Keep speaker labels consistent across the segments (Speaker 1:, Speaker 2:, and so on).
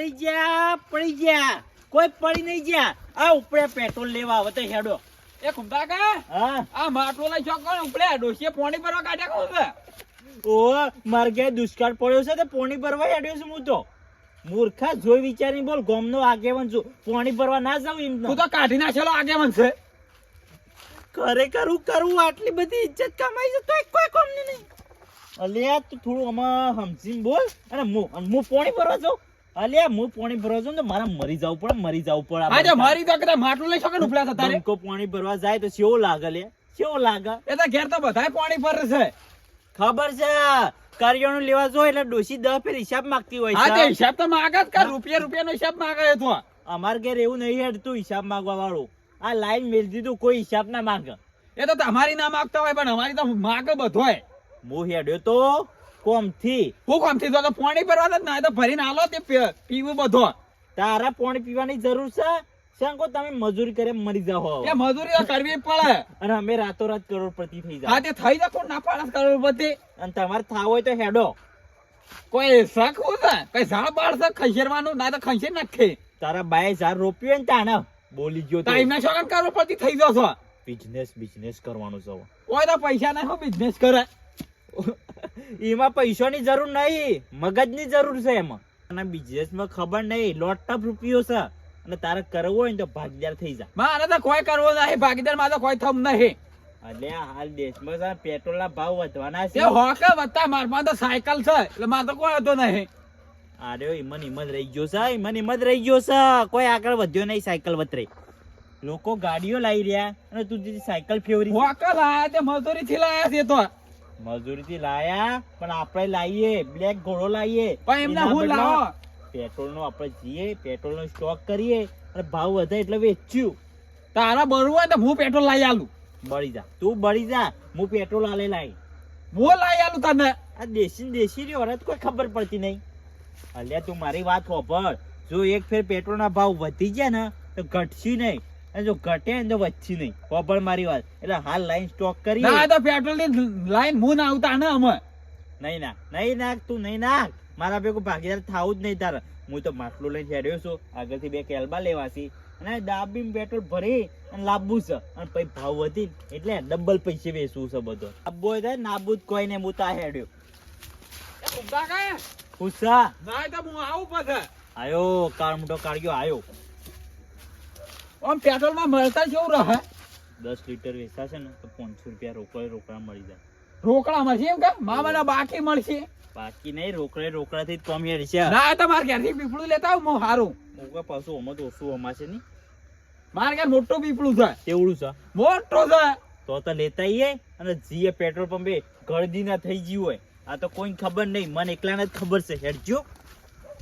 Speaker 1: પડી ગયા કોઈ પડી નહીં ગયા આ ઉપડે પેટ્રોલ લેવા આવે તો હેડો
Speaker 2: એ કુંતા કા
Speaker 1: હા
Speaker 2: આ માટલો લઈ ચોકણ ઉપડે ડોસીએ પાણી ભરવા કાઢ્યા કહું છે
Speaker 1: ઓ માર ઘેર દુષ્કાળ પડ્યો છે તો પાણી ભરવા હેડ્યો છું હું તો મૂર્ખા જોઈ વિચારી બોલ ગામનો આગેવાન છું પાણી ભરવા ના જાવ એમ
Speaker 2: તું તો કાઢી નાખેલો આગેવાન છે
Speaker 1: ખરેખર હું કરું આટલી બધી ઇજ્જત કમાઈ છે તો કોઈ કોમની નહીં અલ્યા તું થોડું આમાં સમજીને બોલ અને હું પાણી ભરવા જાઉં અલ્યા હું પાણી ભરવા જાઉં તો મારા મરી જવું પડે
Speaker 2: આજે મારી તો કદાચ માટલું લઈ શકે ઉપડ્યા હતા તારે
Speaker 1: બંકો પાણી ભરવા જાય તો કેવો લાગે લે કેવો લાગે
Speaker 2: એ તો ઘેર તો બધાય પાણી ભરે છે
Speaker 1: ખબર છે કરિયાણું લેવા જો એટલે ડોસી 10 ફેર હિસાબ માંગતી હોય
Speaker 2: હા
Speaker 1: છે
Speaker 2: તે હિસાબ તો માંગે જ કર રૂપિયાનો હિસાબ માંગે તો
Speaker 1: અમાર ઘેર એવું નહીં હેડતું હિસાબ માંગવા વાળું આ લાઈન મેલ દીધું કોઈ હિસાબ ના માંગે
Speaker 2: એ તો તમારી ના માંગતા હોય પણ અમારી તો માંગે બધો હોય
Speaker 1: હું હેડ્યો તો કોમથી
Speaker 2: હું કામથી તો પાણી ભરવા જ ના તો ભરીને આલો તે પીવું બધો
Speaker 1: તારા પાણી પીવાની જરૂર છે શંકો તમે મજૂરી કરે મરી જાઓ
Speaker 2: એ મજૂરી તો કરવી પડે
Speaker 1: અને અમે રાતોરાત કરોડપતિ થઈ
Speaker 2: હા
Speaker 1: જાય
Speaker 2: તે થઈ જાય કોણ ના પાડે કરોડપતિ
Speaker 1: અને તમારે થાવ હોય તો હેડો
Speaker 2: કોઈ શક હું છે કઈ ઝાડ બાળ છે ખંચેરવાનું ના તો ખંચેર નાખે
Speaker 1: તારા બાય ઝાડ રોપ્યું ને તાને બોલી ગયો તો
Speaker 2: ટાઈમ ના છોકરા કરોડપતિ થઈ જશો
Speaker 1: બિઝનેસ કરવાનું છે
Speaker 2: કોઈ તો પૈસા ના બિઝનેસ કરે
Speaker 1: એમાં પૈસાની જરૂર નહીં મગજની જરૂર છે એમાં અને બિઝનેસમાં ખબર નહીં લોટપ રૂપિયો છે અને તારે કરવો હોય ને તો ભાગીદાર થઈ જા
Speaker 2: મારે તો કોઈ કરવો નહીં ભાગીદાર માં તો કોઈ થમ નહીં
Speaker 1: એટલે હાલ દેશમાં પેટ્રોલ ના ભાવ વધવાના છે
Speaker 2: એ હોકે વધતા મારમાં તો સાયકલ છે એટલે માં તો કોઈ હતો નહીં
Speaker 1: અરે ઈમન રહી ગયો છે ઈમન રહી ગયો છે કોઈ આગળ વધ્યો નહીં સાયકલ વતરે લોકો ગાડીઓ લાવી રહ્યા અને તું જે સાયકલ ફેવરી
Speaker 2: હોકે લાયા તે મજૂરી થી લાયા છે તો
Speaker 1: મજૂરી થી લાયા પણ આપણે લાવીએ બ્લેક ઘોડો લાવીએ
Speaker 2: પણ એમને હું લાવો
Speaker 1: પેટ્રોલ નો આપણે જઈએ પેટ્રોલ નો સ્ટોક કરીએ અને ભાવ વધે એટલે વેચ્યું
Speaker 2: તારા બરવું હોય તો હું પેટ્રોલ લાવી આલું
Speaker 1: બળી જા તું બળી જા હું પેટ્રોલ આલે લાવી
Speaker 2: હું લાવી આલું તને
Speaker 1: આ દેશી રી ઓરત કોઈ ખબર પડતી નહીં અલ્યા તું મારી વાત હોભળ જો એક ફેર પેટ્રોલ ના ભાવ વધી ગયા ને તો ઘટશે નહીં અને જો ઘટે ને તો વધશે નહીં હોભળ મારી વાત એટલે હાલ લાઈન સ્ટોક કરી
Speaker 2: ના તો પેટ્રોલ ની લાઈન હું ના આવતા ને અમે
Speaker 1: નહીં નાખ તું નહીં નાખ મારા ભેગું ભાગીદાર થાવું જ નહીં તારે હું તો માટલું લઈને હેડ્યો છું આગળથી 2 કેલબા લેવાસી અને દાબીમ પેટ્રોલ ભરી અને લાવવું છે અને પછી ભાવ વધી એટલે ડબલ પૈસે વેચવું છે બધો આબો થાય નાબૂદ કોઈ ને હું તા હેડ્યો પૂછા
Speaker 2: ના તો હું આવું પછી
Speaker 1: આયો કાર મોટો કાઢ્યો આયો
Speaker 2: આમ પેટ્રોલ માં મળતા કેવું રહે
Speaker 1: 10 લીટર વેચાશે ને તો 500 રૂપિયા રોકડા મળી જાય
Speaker 2: રોકડા મળશે એમ કે મામાના બાકી મળશે
Speaker 1: બાકી નહીં રોકડા થી કમ હેડ છે
Speaker 2: ના તો મારે ઘેરથી પીપળું લેતા આવું હું હારું
Speaker 1: મોકા પાછું ઓમાં તો ઓછું અમાશે નહીં
Speaker 2: મારે ઘેર મોટું પીપળું છે
Speaker 1: કેવડું છે
Speaker 2: મોટો છે
Speaker 1: તો લેતા આવીએ અને જીએ પેટ્રોલ પંપે ગળદી ના થઈ ગયું હોય આ તો કોઈ ખબર નહીં મને એકલાને જ ખબર છે હેડજો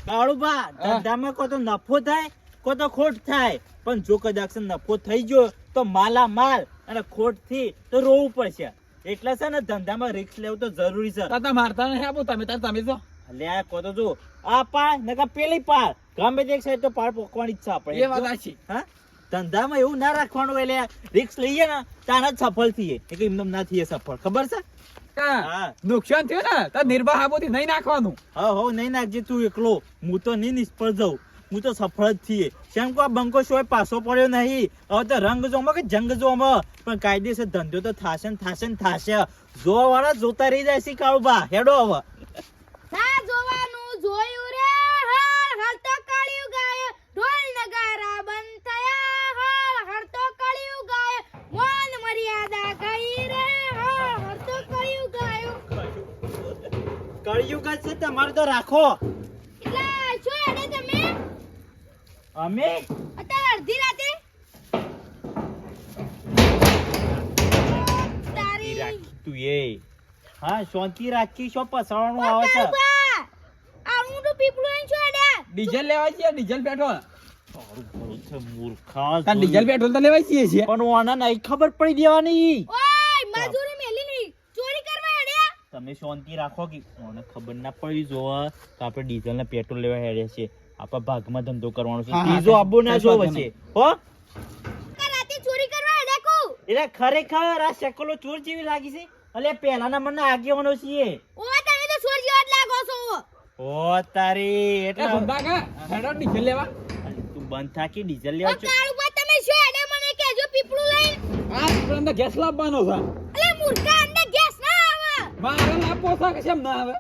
Speaker 1: કાળુબા ધંધામાં કો તો નફો થાય કો તો ખોટ થાય પણ જો કદાચ નફો થઈ ગયો તો માલા માલ અને ખોટ થી તો રોવું પડશે એટલે છે ને ધંધામાં રિસ્ક લેવું તો જરૂરી છે
Speaker 2: તાતા મારતા નહીં આપો તમે જો
Speaker 1: અલ્યા કો તો જો આ પાર નકા પેલી પાર ગમે તે સાઈડ તો પાર પોકવાની જ છે આપણે
Speaker 2: એ વાત સાચી
Speaker 1: હા ધંધામાં એવું ના રાખવાનું એટલે રિસ્ક લઈએ ને તારા જ સફળ થઈએ એટલે એમને ના થઈએ સફળ ખબર છે હા
Speaker 2: નુકસાન થયું ને તો નિર્વાહ આપોથી નહીં નાખવાનું
Speaker 1: હો નહીં નાખજે તું એકલો હું તો નહીં નિષ્ફળ જાઉં હું તો સફળ જ થઈએ શેમ કો આ બંકો શોય પાછો પડ્યો નહીં હવે તો રંગ જોમાં કે જંગ જોમાં પણ કાયદેસર ધંધો તો થાશે ને થાશે જોવા વાળા જોતા રહી જાય છે કાળુબા હેડો હવે
Speaker 3: ના જોવાનું જોયું રે હાલ તો કાળિયું ગાય ઢોલ નગારા બંધ થયા હાલ તો કાળિયું ગાય મોન મર્યાદા ગઈ રે હાલ તો કાળિયું ગાયો
Speaker 1: કળિયુગ જ છે તમારે તો રાખો
Speaker 3: એટલે શું હેડે તમે
Speaker 1: અમે
Speaker 3: અત્યારે અડધી રાતે તારી
Speaker 1: રાખી તું એ હા શાંતિ રાખી શો પસવાનું આવે છે
Speaker 3: આ હું તો પીપળું અહીં છું હેડે
Speaker 2: ડીઝલ લેવા છીએ ડીઝલ પેટ્રોલ
Speaker 1: તારું ભલું છે મૂર્ખા
Speaker 2: તાર ડીઝલ પેટ્રોલ તો લેવા છીએ છે
Speaker 1: પણ ઓના નહીં ખબર પડી દેવાની
Speaker 3: ઓય મજૂરી મેલી નહીં ચોરી કરવા હેડે
Speaker 1: તમે શાંતિ રાખો કે ઓને ખબર ના પડી જો તો આપણે ડીઝલ ને પેટ્રોલ લેવા હેડે છે આપણા ભાગમાં ધંધો કરવાનો છે ત્રીજો આબો ના જો વચ્ચે હો
Speaker 3: રાતે ચોરી કરવા હેડે કો
Speaker 1: એટલે ખરેખર આ શકલો ચોર જેવી લાગી છે અલે પહેલાના મને આગેવાનો છીએ
Speaker 3: ઓ તમે તો ચોર જેવા જ લાગો છો
Speaker 1: ઓ તારી
Speaker 2: એ
Speaker 1: એટલે
Speaker 2: ધંધા કા હેડો ડીઝલ લેવા
Speaker 1: તું બંધ થાકી ડીઝલ લેવા
Speaker 3: ઓ કાળુબા તમે શું હેડે મને કહેજો પીપળું લઈને
Speaker 2: આ પીપળા અંદર ગેસ લાવવાનો છે
Speaker 3: અલે મૂર્ખા અંદર ગેસ ના આવે
Speaker 2: મારે લાવવો છે કે કેમ ના આવે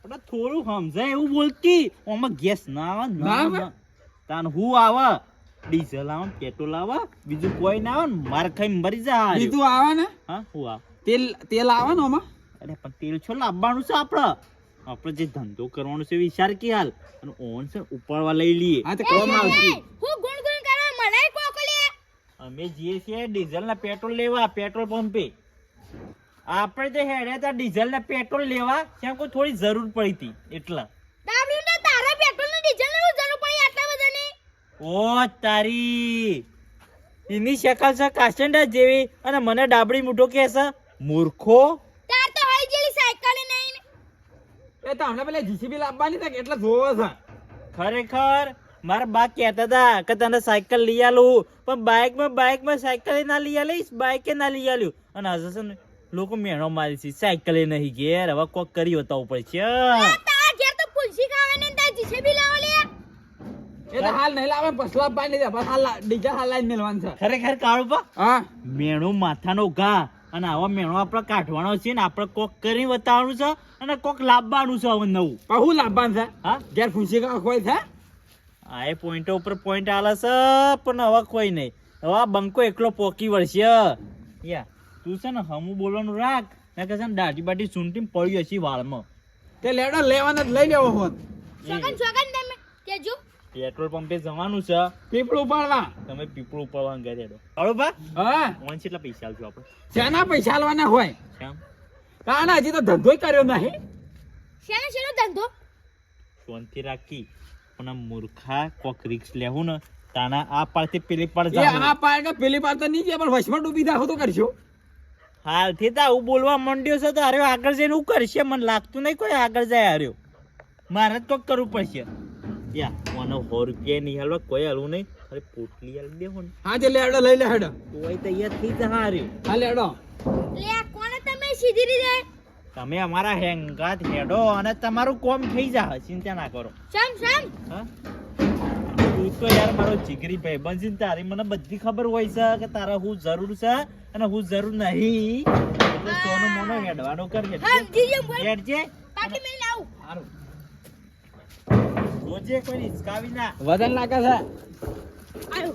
Speaker 1: એટલે થોડું સમજાય એવું બોલતી ઓમાં ગેસ ના આવે
Speaker 2: ના આવે?
Speaker 1: તાન હું આવે ડીઝલ આવે પેટ્રોલ આવે બીજું કોઈ ના આવે ને માર ખાઈ મરી જા
Speaker 2: બીજું આવે ને
Speaker 1: હા હું આવે
Speaker 2: તેલ આવે ને આમાં
Speaker 1: અરે પણ તેલ છો લાવવાનું છે આપણે જે ધંધો કરવાનો છે વિચાર કે હાલ અને ઓન છે ઉપાડવા લઈ લઈએ
Speaker 2: હા તો
Speaker 3: એ,
Speaker 2: કોમ આવશે
Speaker 3: હું ગુણગુણ કરવા મને કોકલે
Speaker 1: અમે જઈએ છીએ ડીઝલ ના પેટ્રોલ લેવા પેટ્રોલ પંપે આપણે તો હેડ્યા હતા ડીઝલ ના પેટ્રોલ લેવા ત્યાં કોઈ થોડી જરૂર પડી હતી એટલા
Speaker 3: ડાબલું ને તારા પેટ્રોલ ને ડીઝલ ને જરૂર પડી આટલા બધાની
Speaker 1: ઓ તારી એની શકલ છે કાસંડા જેવી અને મને ડાબડી મૂઠો કે છે મૂર્ખો
Speaker 3: તાર તો હાઈ જેલી સાયકલ નહીં ને
Speaker 2: એ તો હમણાં પેલા જીસીબી લાવવાની છે કે એટલે જોવો છે
Speaker 1: ખરેખર મારા બા કહેતા હતા કે તને સાયકલ લઈ આલું પણ બાઇકમાં સાયકલ ના લઈ આલીશ બાઇકે ના લઈ આલ્યું અને હજુ છે ને લોકો મેણો મારી છે સાયકલે નહીં ઘેર હવે કોક કરી બતાવવું પડશે
Speaker 3: તારા ઘેર તો પુલસી ખાવાની ને તાર જીસીબી લાવો લે
Speaker 2: એ તો હાલ નહીં લાવે પછી લાવવાની છે બસ હાલ ડીઝલ હાલ લાઈન મેળવાનું છે
Speaker 1: ખરેખર કાળું
Speaker 2: હા
Speaker 1: મેણો માથાનો ઘા અને આવા મેણો આપણે કાઢવાનો છે ને આપણે કોક કરી બતાવવાનું છે અને કોક લાવવાનું છે હવે નવું
Speaker 2: પણ હું લાવવાનું છે
Speaker 1: હા
Speaker 2: ઘેર ખુશી કા કોઈ છે
Speaker 1: આ એ પોઈન્ટો ઉપર પોઈન્ટ આલે છે પણ હવે કોઈ નહીં હવે આ બંકો એકલો પોકી વળશે યા તું છે ને હમું બોલવાનું રાખ ને કે છે ને દાઢી બાટી સૂંટી પડી હશે વાળમાં
Speaker 2: તે લેડો લેવાનો જ લઈ લેવો ફોન
Speaker 3: છોકન તમે કેજો
Speaker 1: પેટ્રોલ પંપે જવાનું છે
Speaker 2: પીપળું ઉપાડવા
Speaker 1: તમે પીપળું ઉપાડવા ઘરે હેડો હળો બા
Speaker 2: હા
Speaker 1: ઓન કેટલા પૈસા આલજો આપણે
Speaker 2: શેના પૈસા આલવાના હોય
Speaker 1: કેમ
Speaker 2: કારણ હજી તો ધંધો કર્યો નહીં
Speaker 3: શેનો ધંધો
Speaker 1: શાંતિ રાખી પણ આ મૂર્ખા કોક રિક્સ લેવું ને તાના આ પાડથી પેલી પાડ
Speaker 2: એ
Speaker 1: જાવ
Speaker 2: આ પાર કે પેલી પાર તો નહીં જાય પણ વચમાં ડૂબી જાવ તો કરશો
Speaker 1: હાલથી તો આવું બોલવા માંડ્યો છે તો અરે આગળ જઈને હું કરશે મને લાગતું નહીં કોઈ આગળ જાય હાર્યો મારે જ કોક કરવું પડશે યા મને 100 રૂપિયા નહીં હાલવા કોઈ હાલવું નહીં અરે પોટલી હાલ દેવો ને
Speaker 2: હા જે લેડો લઈ લે હેડો
Speaker 1: તોય તૈયાર થઈ જા હાર્યો
Speaker 2: હા લેડો
Speaker 3: લે કોને તમે સીધી રીતે
Speaker 1: તમે અમારા હેંગાત હેડો અને તમારું કોમ થઈ જાય ચિંતા ના કરો
Speaker 3: સમ
Speaker 1: હા તું તો યાર મારો જીગરી ભાઈ બનજીન તારી મને બધી ખબર હોય છે કે તારા હું જરૂર છે અને હું જરૂર નહીં એટલે સોનો મોનો હેડવાનો કર
Speaker 3: હા જીજે બોલ
Speaker 1: હેડજે
Speaker 3: પાટી મેલ આવ
Speaker 1: હારું રોજે કોઈ હિસકાવી ના
Speaker 2: વજન લાગે છે
Speaker 3: આયો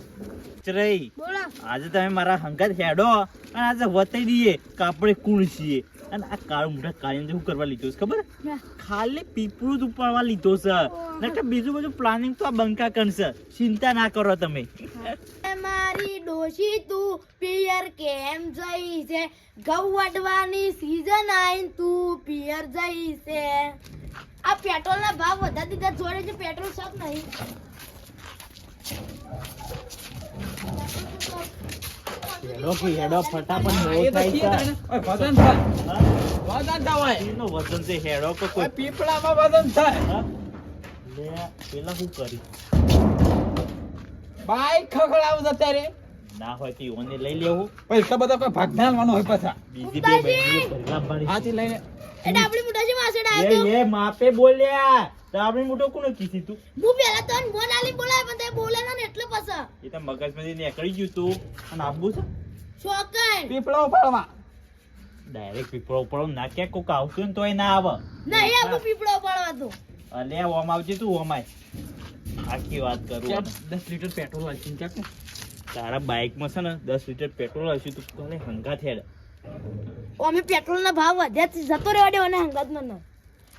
Speaker 1: ચરઈ
Speaker 3: બોલો
Speaker 1: આજે તમે મારા હંગાત હેડો અને આજે વતાઈ દઈએ કે આપણે કોણ છીએ અને આ કાળો મોટા કાળીને શું કરવા લીધો છે ખબર
Speaker 3: ના.
Speaker 1: ખાલી પીપળું જ ઉપાડવા લીધો છે નકર બીજું બધું પ્લાનિંગ તો આ બંકા કરશે ચિંતા ના કરો તમે
Speaker 3: મારી ડોશી તું પિયર કેમ જઈ છે ઘઉં વાટવાની સીઝન આઈન તું પિયર જઈ છે આ પેટ્રોલ ના ભાવ વધારી દીધા જોડે છે પેટ્રોલ શોપ નહીં
Speaker 1: હેડો કે હેડો ફટાફટ
Speaker 2: એ
Speaker 1: મોડું
Speaker 2: તો
Speaker 1: થાય
Speaker 2: છીએ
Speaker 1: છે.
Speaker 2: તાને. ઓય, વજન છે
Speaker 1: હા?
Speaker 2: વજન છે ઓય.
Speaker 1: એનો વજન છે હેડો કે
Speaker 2: ઓય,
Speaker 1: કોઈ
Speaker 2: પીપળામાં વજન છે
Speaker 1: હા? લે પેલા શું કરી
Speaker 2: બાઈક ખખડાવું છે અત્યારે
Speaker 1: ના હોય તો ઓને લઈ લેવું
Speaker 2: પૈસા બધા કોઈ ભાગ ના લેવાનો હોય પાછા
Speaker 1: બીજી બે બહેનીઓ ભરવા પાડી.
Speaker 2: હાથી લઈને
Speaker 3: એ ડાબડી મોટા છે માસે
Speaker 1: એ
Speaker 3: ડાયો
Speaker 1: એ માપે બોલ્યા તો આપણે મોટો કોને કીધી તું
Speaker 3: હું પેલા તો ફોન આલી બોલાય પણ તે બોલે ના ને એટલે પાછા
Speaker 1: એ તો મગજમાંથી નીકળી ગયું તું અને આબુ છે
Speaker 3: શોકન
Speaker 2: પીપળા ઉપાડવા
Speaker 1: ડાયરેક્ટ પીપળો ઉપર ના ક્યાંક કોક આવતું ને તોય ના આવે
Speaker 3: નહીં આવું પીપળો પડવા તો
Speaker 1: અલે ઓમ આવજે તું ઓમાય આખી વાત કરું
Speaker 2: ચાલ,
Speaker 1: અને
Speaker 2: 10 લીટર પેટ્રોલ વાંચીને ચાક ને.
Speaker 1: તારા બાઇકમાં છે ને 10 લીટર પેટ્રોલ હશે તું કોને હંગાત હેડ
Speaker 3: અમે પેટ્રોલ ના ભાવ વધ્યા છે, જતો રહેવા દે અને હંગાત માં ના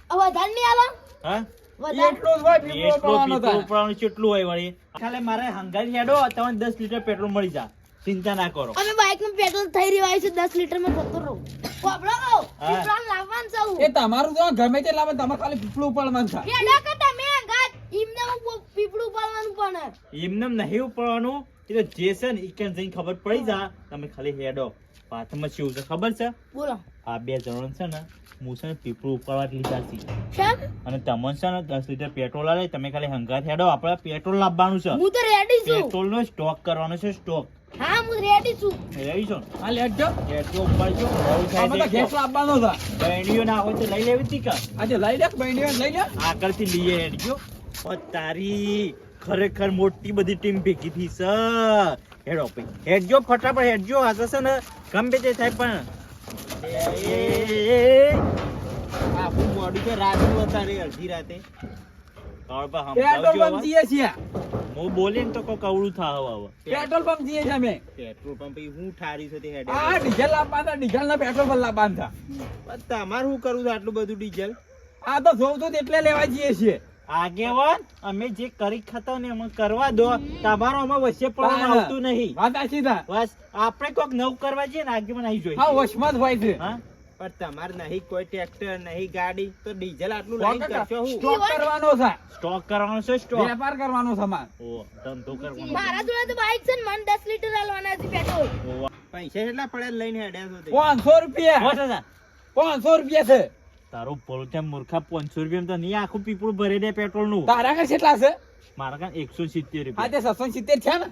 Speaker 3: આ વધારે નહીં આલો
Speaker 1: હા
Speaker 3: વધારે
Speaker 2: એટલું જ હોય પીપળો
Speaker 1: એટલો
Speaker 2: ઉપાડવાનો
Speaker 1: પીપળો
Speaker 2: થાય.
Speaker 1: ઉપરાવાનું કેટલું હોય વળી ખાલી મારે હંગાત હેડો તમને 10 લીટર પેટ્રોલ મળી જા ચિંતા ના કરો
Speaker 3: અમે બાઇક માં પેટ્રોલ થઈ રહ્યું છે 10 લીટર માં જતો રહું કોબળો કહો
Speaker 1: હા.
Speaker 3: પેટ્રોલ લાવવાનું છે હું
Speaker 2: એ તમારું તો ગમે તે લાવે તમારે ખાલી પીપળું ઉપાડવાનું છે
Speaker 3: પેલા કે તમે હંગાત ઈમને હું પીપળું પાડવાનું પણ
Speaker 1: એમને નહીં ઉપડવાનું એ તો જે છે ને ઈ જઈને ખબર પડી જા તમે ખાલી હેડો પાથમાં શું છે ખબર છે
Speaker 3: બોલો
Speaker 1: આ બે જણ છે ને હું છે ને પીપળું ઉપાડવા જ લીધા છે
Speaker 3: કેમ
Speaker 1: અને તમને છે ને 10 લીટર પેટ્રોલ આલે તમે ખાલી હંગાત હેડો આપણે પેટ્રોલ લાવવાનું છે
Speaker 3: હું તો રેડી છું
Speaker 1: પેટ્રોલ નો સ્ટોક કરવાનો છે સ્ટોક
Speaker 3: હા હું રેડી છું.
Speaker 1: રેડી છો ને?
Speaker 2: આ લેટજો
Speaker 1: હેડજો ઉપાડજો. મોડું થાય
Speaker 2: આમાં તો
Speaker 1: છે
Speaker 2: ગેસ લાવવાનો છે
Speaker 1: બહેણીઓ ના હોય તો લઈ લેવી હતી કા
Speaker 2: આજે લઈ લે બહેનીઓ લઈ લે
Speaker 1: આગળથી લઈએ હેડજો. ઓ તારી ખરેખર મોટી બધી ટીમ ભેગી થઈ છે. હેડો ભાઈ હેડજો ફટાફટ હેડજો. આ તો છે ને ગમે તે થાય પણ આખું મોડું છે રાતનું અત્યારે અડધી રાતે. કાળબા
Speaker 2: પેટ્રોલ
Speaker 1: સમજાવજો
Speaker 2: પંપ
Speaker 1: હવે.
Speaker 2: જઈએ છીએ
Speaker 1: હું બોલે ને તો કોઈ કવડું થાવ હવે.
Speaker 2: પેટ્રોલ પંપ જઈએ છીએ અમે
Speaker 1: પેટ્રોલ પંપ ઈ હું ઠારી છે તે હેડે.
Speaker 2: આ ડીઝલ લાવવાના ડીઝલ ના પેટ્રોલ પર લાવવાના
Speaker 1: પણ તમારે શું કરવું છે આટલું બધું ડીઝલ?
Speaker 2: આ તો જોઉં છું એટલે લેવા જઈએ છીએ
Speaker 1: આગેવાન અમે જે કરી ખાતા ને એમાં કરવા દો. તમારો અમે વચ્ચે પડવાનું આવતું નહીં.
Speaker 2: વાત આછી થા
Speaker 1: બસ આપણે કોઈક નવું કરવા જઈએ ને આગેવાન આવી જોઈએ.
Speaker 2: હા વશમાં જ હોય છે
Speaker 1: હા
Speaker 4: પણ તમારે નહીં કોઈ ટ્રેક્ટર નહીં ગાડી તો ડીઝલ આટલું
Speaker 2: સ્ટોક
Speaker 4: લાઈન કરશો હું
Speaker 2: સ્ટોક કરવાનો છે
Speaker 1: સ્ટોક કરવાનો છે સ્ટોક.
Speaker 2: વેપાર કરવાનો છે માર
Speaker 1: ઓ ધંધો કરવાનો.
Speaker 3: મારા જોડે તો બાઈક છે ને મને 10 લીટર આલવાના છે પેટ્રોલ.
Speaker 1: ઓ
Speaker 4: પૈસા કેટલા પડે લઈને હેડ્યા છો તે?
Speaker 2: 500 રૂપિયા
Speaker 1: બસ દાદા.
Speaker 2: 500 રૂપિયા છે
Speaker 1: તારું બોલું ત્યાં મૂર્ખા 500 રૂપિયા તો નહીં આખું પીપળું ભરી દે પેટ્રોલ નું.
Speaker 2: તારા કઈ કેટલા છે
Speaker 1: મારા કાન 170
Speaker 2: હા
Speaker 1: રૂપિયા.
Speaker 2: તે 670 છે ને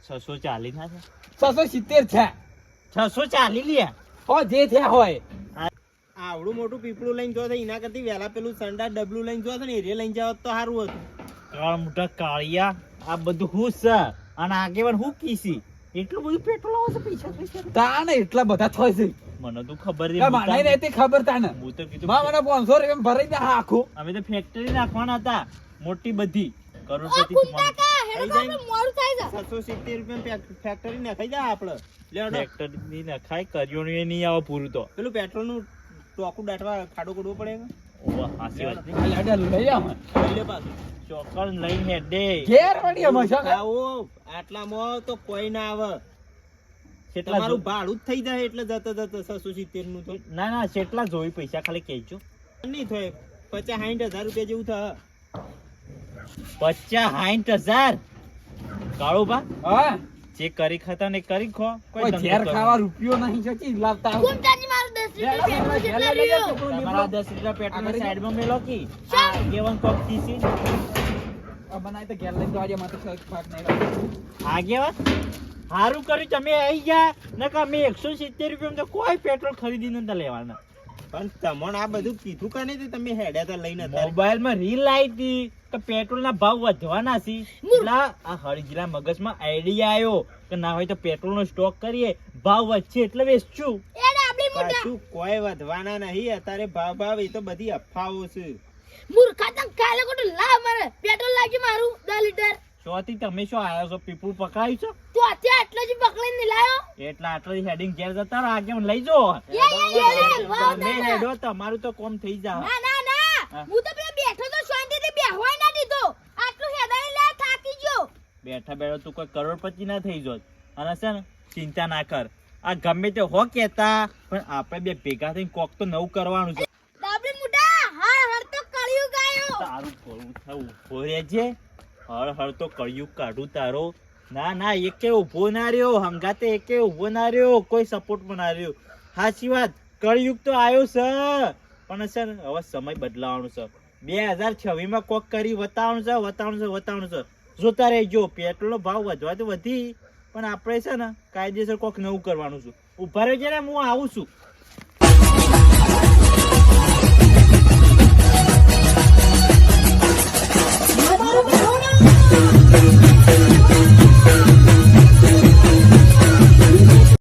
Speaker 1: 640 ના છે.
Speaker 2: 670 છે
Speaker 1: 640 લ્યા.
Speaker 2: હો જે થયા હોય
Speaker 4: આવડું મોટું પીપળું લઈને જો એના કરતી વહેલા પેલું સંડા ડબલું લઈને જો ને એ લઈને જાવ તો સારું હતું.
Speaker 1: કાળ મોટા કાળિયા આ બધું હું છે અને આગેવાન હું કીસી એટલું બધું પેટ્રોલ આવે છે પૈસા પૈસા.
Speaker 2: તા ને એટલા બધા થાય છે
Speaker 1: મને તો ખબર
Speaker 2: કે મને
Speaker 1: નહીં.
Speaker 2: રહેતી ખબર તા ને
Speaker 1: હું તો કીધું
Speaker 2: માં મને 500 રૂપિયા ભરાઈ દે હા આખું
Speaker 1: અમે તો ફેક્ટરી નાખવાના હતા મોટી બધી
Speaker 3: ઓ
Speaker 1: કરોડપતિ
Speaker 3: કુંતા કા હેડો તો આપણે મોડું થાય છે.
Speaker 4: 670 રૂપિયા ફેક્ટરી નાખાઈ જાય આપણે લે હેડો.
Speaker 1: ફેક્ટરી નખાય કર્યો ને નહીં આવે પૂરું તો.
Speaker 4: પેલું પેટ્રોલ નું ટોકું દાટવા ખાડો કરવો પડે કે?
Speaker 1: ઓવા હાસી વાત છે.
Speaker 2: આ લેડે લઈ આવ
Speaker 4: લઈ લે પાછું.
Speaker 1: ચોકર લઈને હેડે.
Speaker 2: ઘેર વળી અમે શું કરે?
Speaker 4: આવો આટલામાં તો કોઈ ના આવે.
Speaker 1: કેટલા
Speaker 4: તમારું
Speaker 1: જો-
Speaker 4: ભાડું જ થઈ જાય એટલે જતો 670 નું તો
Speaker 1: ના ના કેટલા જોઈ પૈસા ખાલી કહેજો.
Speaker 4: નહીં થાય 50-60 હજાર રૂપિયા જેવું થાય.
Speaker 1: 50-60 કાળુબા
Speaker 2: હા
Speaker 1: જે કરી ખાતા ને કરી ખો.
Speaker 2: કોઈ
Speaker 1: ધંધો
Speaker 2: ઘેર
Speaker 1: કરો.
Speaker 2: ખાવા રૂપિયો નહીં જતી લાવતા આવું.
Speaker 3: કુંતાજી મારું 10 લીટર પેટ્રોલ જેટલા રહ્યો.
Speaker 1: તમારા 10 લીટર પેટ્રોલ
Speaker 2: આગળ
Speaker 1: સાઈડમાં મેલો કી.
Speaker 3: શા?
Speaker 1: આ આગેવાન કોક કીસી.
Speaker 2: આ બનાય તો ઘેર લઈને જવાજે મારે તો ભાગ નહીં લાગતો.
Speaker 1: આગેવાન સારું કર્યું તમે આવી ગયા નકા મેં 170 રૂપિયા તો કોઈ પેટ્રોલ ખરીદી નતા લેવાના.
Speaker 4: પણ તમને આ બધું કીધું કે નહીં તે તમે હેડ્યા તા લઈને અત્યારે?
Speaker 1: મોબાઈલમાં રીલ આવી હતી કે પેટ્રોલના ભાવ વધવાના છે. એટલે આ હળજીલા મગજમાં આઈડિયા આવ્યો કે ના હોય તો પેટ્રોલનો સ્ટોક કરીએ ભાવ વધશે એટલે વેચશું.
Speaker 3: એડે આપણી મોટા
Speaker 4: પાછું કોઈ વધવાના નહીં અત્યારે ભાવ એ તો બધી અફવાઓ છે.
Speaker 3: મૂર્ખા તમ કાલે કોટ લા મારે પેટ્રોલ લાગી મારું 10 લીટર.
Speaker 1: શોથી તમે શું આવ્યો છો પીપળું પકડાયું છો
Speaker 3: તો અત્યારે આટલો જ પકડીને લાયો.
Speaker 1: એટલે આટલી હેડિંગ ઘેર જતા રહો આગેવાન લઈ જો.
Speaker 3: વાહ,
Speaker 1: તમે હેડો તમારું તો કોમ થઈ જાય.
Speaker 3: ના ના ના
Speaker 1: હા.
Speaker 3: હું તો પેલા બેઠો તો શાંતિથી બેહવાય ના દીધો. આટલું હેદાઈ લે થાકી ગયો.
Speaker 1: બેઠા બેઠા તું કોઈ કરોડપતિ ના થઈ જોત. અને છે ને ચિંતા ના કર. આ ગમે તે હો કેતા પણ આપણે બે ભેગા થઈને કોક તો નવું કરવાનું છે.
Speaker 3: ડાબલી મુઢા હળ હળ તો કળિયું ગાયો.
Speaker 1: તારું ભલું થવું ઉભો રહેજે. હળ હળ તો કળિયુગ કાઢું તારો. ના ના એકે ઉભો ના રહ્યો હંગાતે એકે ઉભો ના રહ્યો કોઈ સપોર્ટ પણ ના રહ્યો. સાચી વાત કળિયુગ તો આવ્યો છે પણ છે ને હવે સમય બદલાવાનો છે. 2026 માં કોક કરી વતાવવાનું છે. જોતા રહેજો. પેટ્રોલનો ભાવ વધવા તો વધી પણ આપણે છે ને કાયદેસર કોક નવું કરવાનું છે. ઉભા રહેજે ને હું આવું છું.